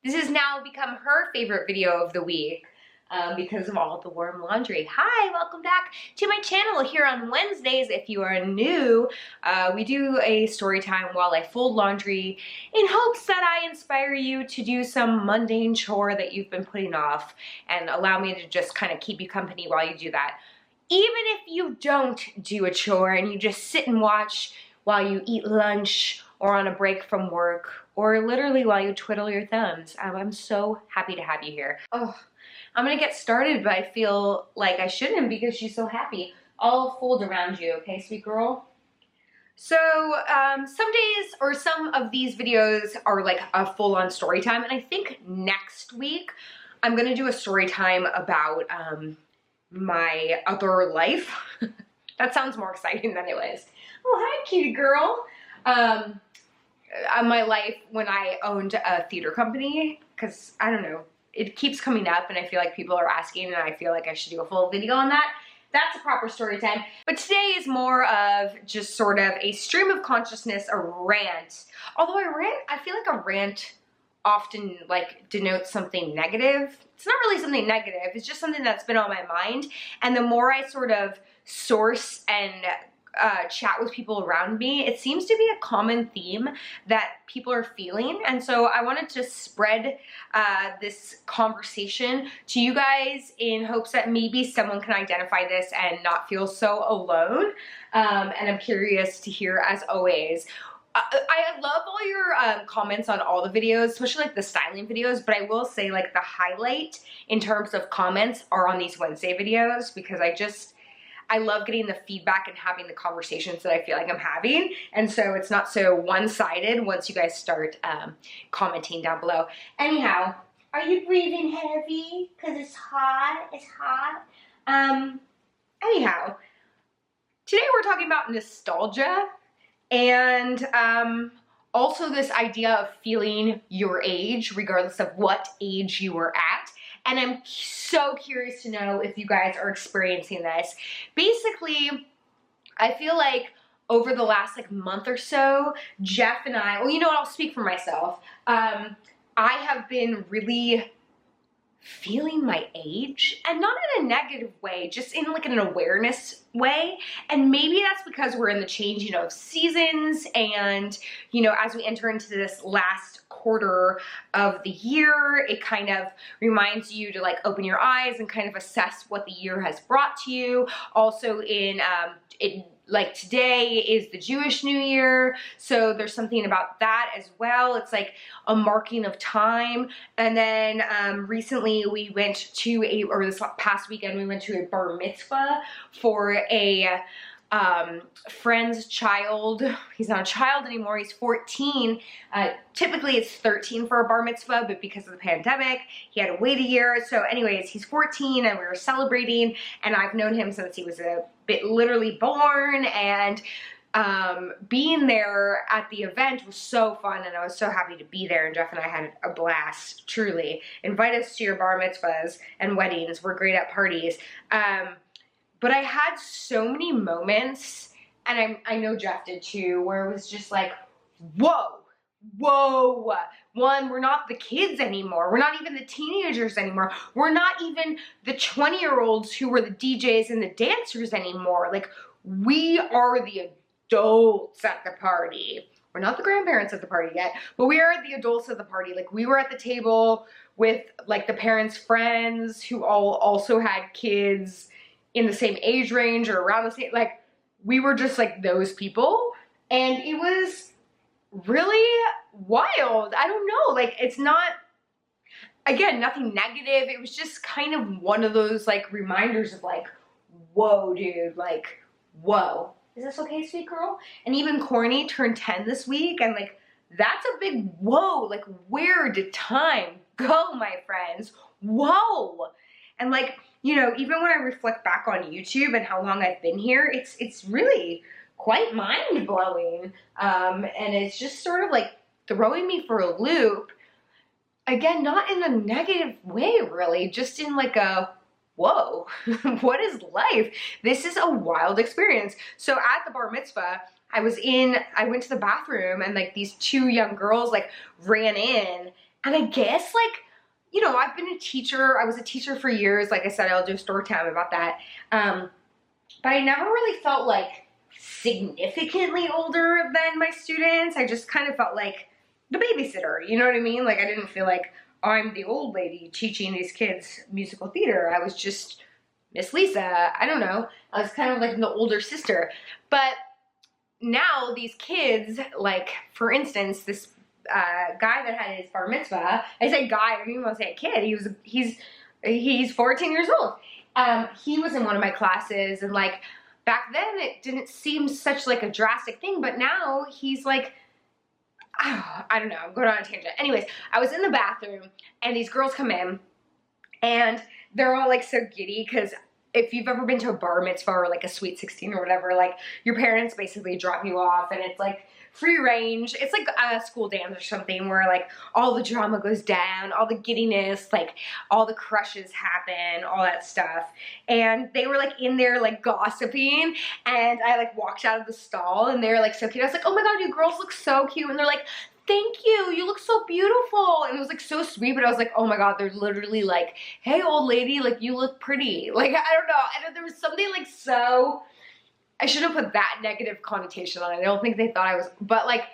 This has now become her favorite video of the week because of all the warm laundry. Hi, welcome back to my channel here on Wednesdays. If you are new, we do a story time while I fold laundry in hopes that I inspire you to do some mundane chore that you've been putting off and allow me to just kind of keep you company while you do that. Even if you don't do a chore and you just sit and watch while you eat lunch or on a break from work, or literally while you twiddle your thumbs. I'm so happy to have you here. Oh, I'm gonna get started, but I feel like I shouldn't because she's so happy. I'll fold around you, okay, sweet girl? So some days or some of these videos are like a full-on story time, and I think next week I'm gonna do a story time about my other life. That sounds more exciting than it was. Oh, hi, cutie girl. My life when I owned a theater company, because I don't know, it keeps coming up and I feel like people are asking and I feel like I should do a full video on that. That's a proper story time. But today is more of just sort of a stream of consciousness, a rant. Although I feel like a rant often like denotes something negative. It's not really something negative, it's just something that's been on my mind. And the more I sort of source and chat with people around me, it seems to be a common theme that people are feeling. And so I wanted to spread this conversation to you guys in hopes that maybe someone can identify this and not feel so alone. And I'm curious to hear, as always. I love all your comments on all the videos, especially like the styling videos, but I will say like the highlight in terms of comments are on these Wednesday videos because I love getting the feedback and having the conversations that I feel like I'm having. And so it's not so one-sided once you guys start commenting down below. Anyhow, are you breathing heavy? Because it's hot, it's hot. Anyhow, today we're talking about nostalgia and also this idea of feeling your age, regardless of what age you were at. And I'm so curious to know if you guys are experiencing this. Basically, I feel like over the last like month or so, Jeff and I, well, you know what, I'll speak for myself. I have been really feeling my age, and not in a negative way, just in like an awareness way. And maybe that's because we're in the changing of seasons, and you know, as we enter into this last quarter of the year, it kind of reminds you to like open your eyes and kind of assess what the year has brought to you. Also like today is the Jewish New Year, so there's something about that as well. It's like a marking of time. And then recently we went to or this past weekend we went to a bar mitzvah for a friend's child. He's not a child anymore, he's 14. Typically it's 13 for a bar mitzvah, but because of the pandemic, he had to wait a year. So anyways, he's 14 and we were celebrating, and I've known him since he was literally born, and being there at the event was so fun, and I was so happy to be there, and Jeff and I had a blast, truly. Invite us to your bar mitzvahs and weddings, we're great at parties. But I had so many moments, and I know Jeff did too, where it was just like, whoa, whoa. One, we're not the kids anymore. We're not even the teenagers anymore. We're not even the 20-year-olds who were the DJs and the dancers anymore. Like, we are the adults at the party. We're not the grandparents at the party yet, but we are the adults at the party. Like, we were at the table with like the parents' friends who all also had kids in the same age range or around the same, like, we were just like those people, and it was really wild. I don't know, like, it's not, again, nothing negative. It was just kind of one of those like reminders of like, whoa, dude, like, whoa. Is this okay, sweet girl? And even Corny turned 10 this week, and like, that's a big whoa. Like, where did time go, my friends? Whoa. And like, you know, even when I reflect back on YouTube and how long I've been here, it's really quite mind-blowing. And it's just sort of like throwing me for a loop. Again, not in a negative way, really, just in like a, whoa, what is life? This is a wild experience. So at the bar mitzvah, I went to the bathroom, and like these two young girls like ran in, And I guess like, you know, I've been a teacher. I was a teacher for years. Like I said, I'll do a story time about that. But I never really felt like significantly older than my students. I just kind of felt like the babysitter, you know what I mean? Like I didn't feel like I'm the old lady teaching these kids musical theater. I was just Miss Lisa. I don't know. I was kind of like the older sister. But now these kids, like for instance, this guy that had his bar mitzvah, I say guy, I don't even want to say a kid. He's 14 years old. He was in one of my classes, and like back then it didn't seem such like a drastic thing, but now he's like, oh, I don't know, I'm going on a tangent. Anyways, I was in the bathroom and these girls come in and they're all like so giddy because if you've ever been to a bar mitzvah or like a sweet 16 or whatever, like your parents basically drop you off and it's like free range. It's like a school dance or something where like all the drama goes down, all the giddiness, like all the crushes happen, all that stuff. And they were like in there like gossiping, and I like walked out of the stall and they were like so cute. I was like, oh my God, you girls look so cute. And they're like, thank you, you look so beautiful. And it was like so sweet, but I was like, oh my God, they're literally like, hey old lady, like you look pretty. Like, I don't know, there was something like so, I shouldn't put that negative connotation on it. I don't think they thought I was, but like,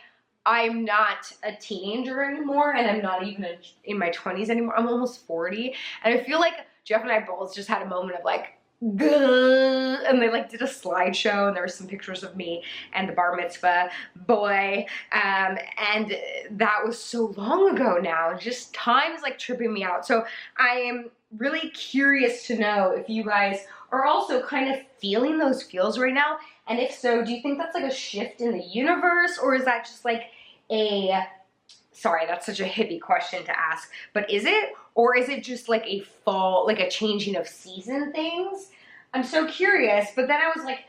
I'm not a teenager anymore, and I'm not even in my 20s anymore. I'm almost 40. And I feel like Jeff and I both just had a moment of like, gah, and they like did a slideshow, and there were some pictures of me and the bar mitzvah boy. And that was so long ago now. Just time is like tripping me out. So I am really curious to know if you guys are also kind of feeling those feels right now. And if so, do you think that's like a shift in the universe, or is that just like sorry, that's such a hippie question to ask, but is it? Or is it just like a fall, like a changing of season things? I'm so curious. But then I was like,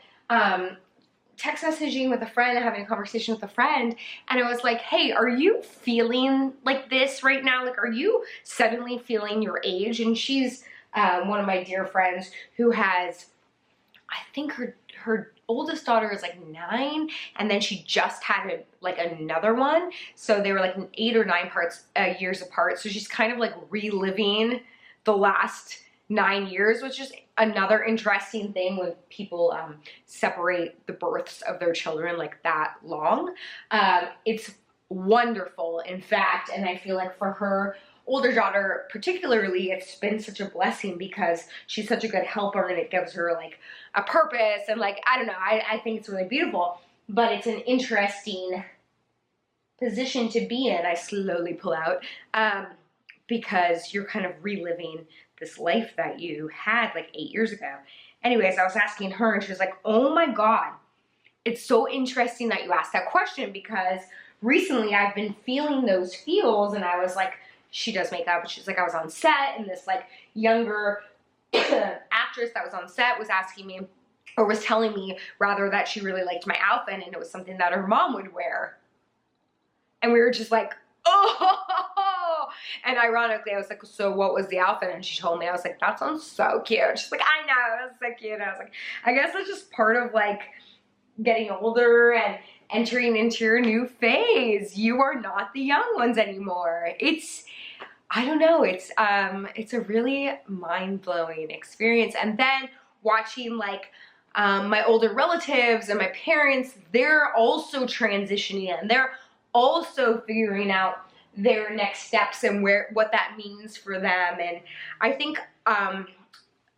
text messaging with a friend and having a conversation with a friend, and I was like, hey, are you feeling like this right now? Like, are you suddenly feeling your age? And she's one of my dear friends who has, I think her oldest daughter is like 9, and then she just had like another one, so they were like 8 or 9 years apart. So she's kind of like reliving the last 9 years, which is another interesting thing when people separate the births of their children like that long. It's wonderful, in fact, and I feel like for her older daughter particularly, it's been such a blessing because she's such a good helper, and it gives her like a purpose, and like, I don't know, I think it's really beautiful. But it's an interesting position to be in. I slowly pull out because you're kind of reliving this life that you had like 8 years ago. Anyways, I was asking her, and she was like, oh my God, it's so interesting that you asked that question, because recently I've been feeling those feels. And I was like, she does makeup, and she's like, I was on set, and this like younger actress that was on set was asking me, or was telling me rather, that she really liked my outfit, and it was something that her mom would wear. And we were just like, oh, and ironically I was like, so what was the outfit? And she told me. I was like, that sounds so cute. She's like, I know, that's so cute. And I was like, I guess that's just part of like getting older and entering into your new phase. You are not the young ones anymore. I don't know, it's a really mind-blowing experience. And then watching like my older relatives and my parents, they're also transitioning, and they're also figuring out their next steps and what that means for them. And I think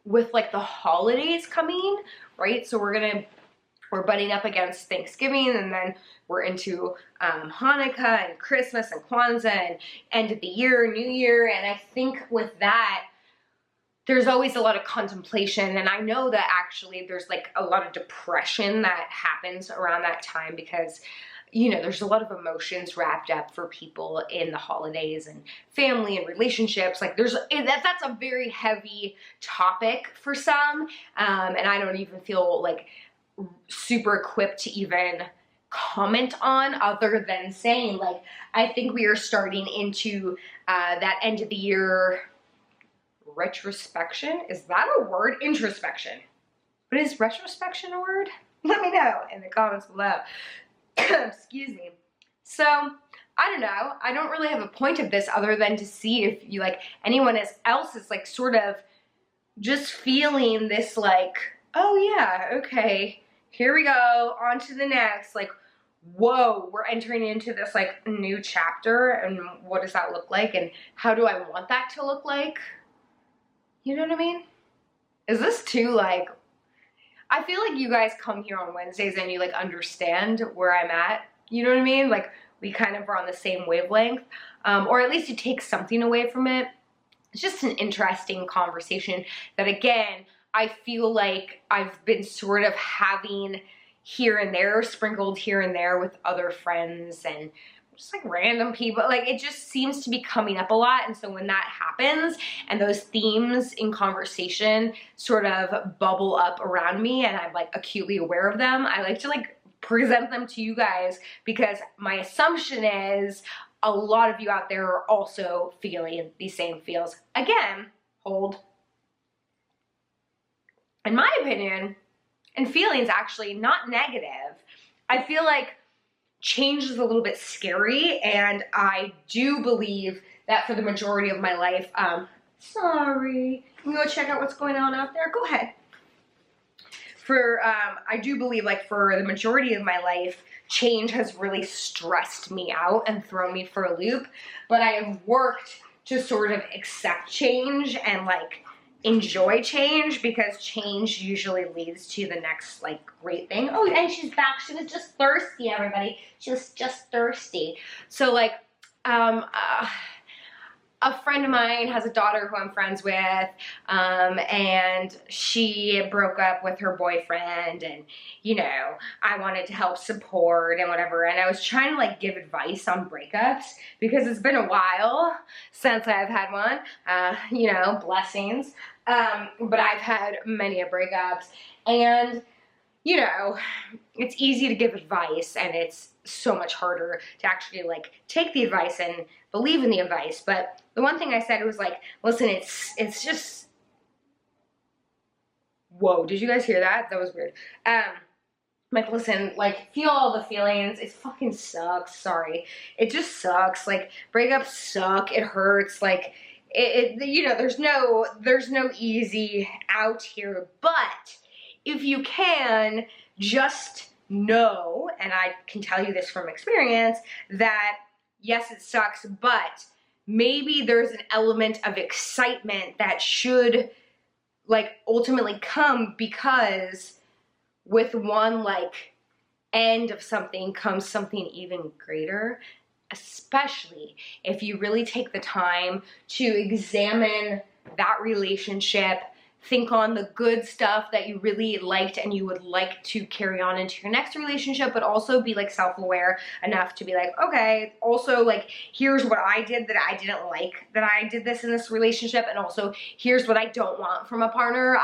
with like the holidays coming, right? So we're butting up against Thanksgiving, and then we're into Hanukkah and Christmas and Kwanzaa and end of the year, New Year. And I think with that, there's always a lot of contemplation. And I know that actually there's like a lot of depression that happens around that time, because you know, there's a lot of emotions wrapped up for people in the holidays, and family and relationships. Like that's a very heavy topic for some. And I don't even feel like super equipped to even comment on, other than saying like, I think we are starting into that end of the year retrospection. Is that a word? Introspection. But is retrospection a word? Let me know in the comments below. Excuse me. So I don't know. I don't really have a point of this other than to see if you like anyone else is like sort of just feeling this like, oh yeah, okay, here we go, on to the next, like, whoa, we're entering into this like new chapter, and what does that look like, and how do I want that to look like? You know what I mean? Is this too like, I feel like you guys come here on Wednesdays and you like understand where I'm at, you know what I mean? Like we kind of are on the same wavelength, or at least you take something away from it. It's just an interesting conversation that, again, I feel like I've been sort of having here and there, sprinkled here and there with other friends and just like random people. Like it just seems to be coming up a lot. And so when that happens and those themes in conversation sort of bubble up around me and I'm like acutely aware of them, I like to like present them to you guys, because my assumption is a lot of you out there are also feeling these same feels. Again, hold. In my opinion, and feelings actually not negative, I feel like change is a little bit scary, and I do believe that for the majority of my life, sorry, you go check out what's going on out there? Go ahead. I do believe like for the majority of my life, change has really stressed me out and thrown me for a loop, but I have worked to sort of accept change and like enjoy change, because change usually leads to the next like great thing. Oh, and she's back. She was just thirsty, everybody. She was just thirsty. So like, a friend of mine has a daughter who I'm friends with, and she broke up with her boyfriend, and you know, I wanted to help support and whatever, and I was trying to like give advice on breakups because it's been a while since I've had one, you know, blessings, but I've had many breakups, and you know, it's easy to give advice and it's so much harder to actually like take the advice and believe in the advice. But the one thing I said was like, listen, it's just, whoa, did you guys hear that? That was weird. Like, listen, like, feel all the feelings. It fucking sucks. Sorry. It just sucks. Like, breakups suck. It hurts. Like, you know, there's no easy out here. But if you can just know, and I can tell you this from experience, that yes, it sucks, but maybe there's an element of excitement that should like ultimately come, because with one like end of something comes something even greater, especially if you really take the time to examine that relationship, think on the good stuff that you really liked and you would like to carry on into your next relationship, but also be like self-aware enough to be like, okay, also like, here's what I did that I didn't like that I did this in this relationship, and also here's what I don't want from a partner.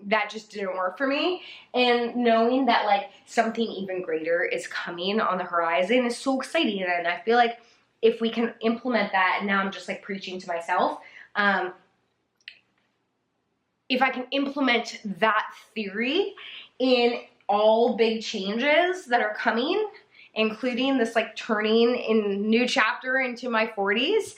That just didn't work for me. And knowing that like something even greater is coming on the horizon is so exciting. And I feel like if we can implement that, and now I'm just like preaching to myself, if I can implement that theory in all big changes that are coming, including this like turning in new chapter into my 40s,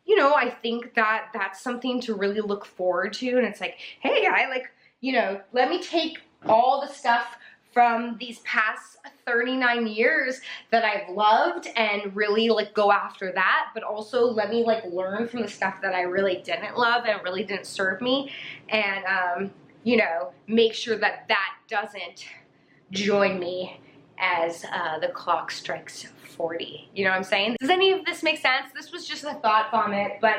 you know, I think that that's something to really look forward to. And it's like, hey, I like, you know, let me take all the stuff from these past 39 years that I've loved and really like go after that, but also let me like learn from the stuff that I really didn't love and really didn't serve me, and you know, make sure that that doesn't join me as the clock strikes 40. You know what I'm saying? Does any of this make sense? This was just a thought vomit, but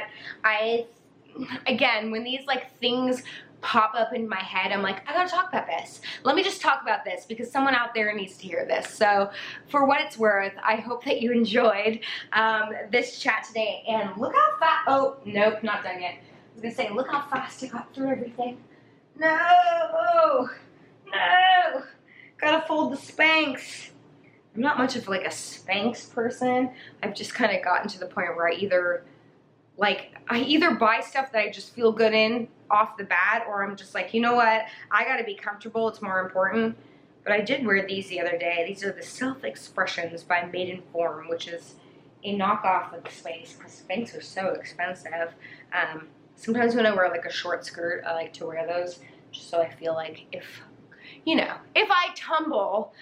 again, when these like things pop up in my head, I'm like, I gotta talk about this. Let me just talk about this because someone out there needs to hear this. So for what it's worth, I hope that you enjoyed this chat today, and look how fast, oh, nope, not done yet. I was gonna say, look how fast I got through everything. No, gotta fold the Spanx. I'm not much of like a Spanx person. I've just kind of gotten to the point where I either buy stuff that I just feel good in off the bat, or I'm just like, you know what, I gotta be comfortable, it's more important. But I did wear these the other day. These are the Self Expressions by Maidenform, which is a knockoff of the Spanx, because Spanx are so expensive. Sometimes when I wear like a short skirt, I like to wear those just so I feel like if, you know, if I tumble,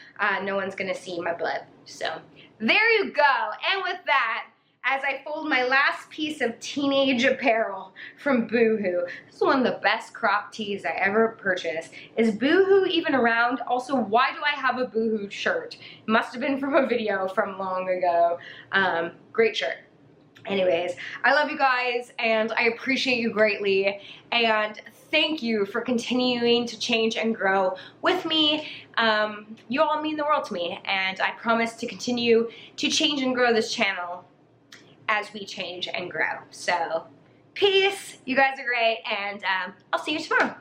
no one's gonna see my blood. So there you go. And with that, as I fold my last piece of teenage apparel from Boohoo. This is one of the best crop tees I ever purchased. Is Boohoo even around? Also, why do I have a Boohoo shirt? It must have been from a video from long ago. Great shirt. Anyways, I love you guys and I appreciate you greatly, and thank you for continuing to change and grow with me. You all mean the world to me, and I promise to continue to change and grow this channel as we change and grow. So, peace, you guys are great, and I'll see you tomorrow.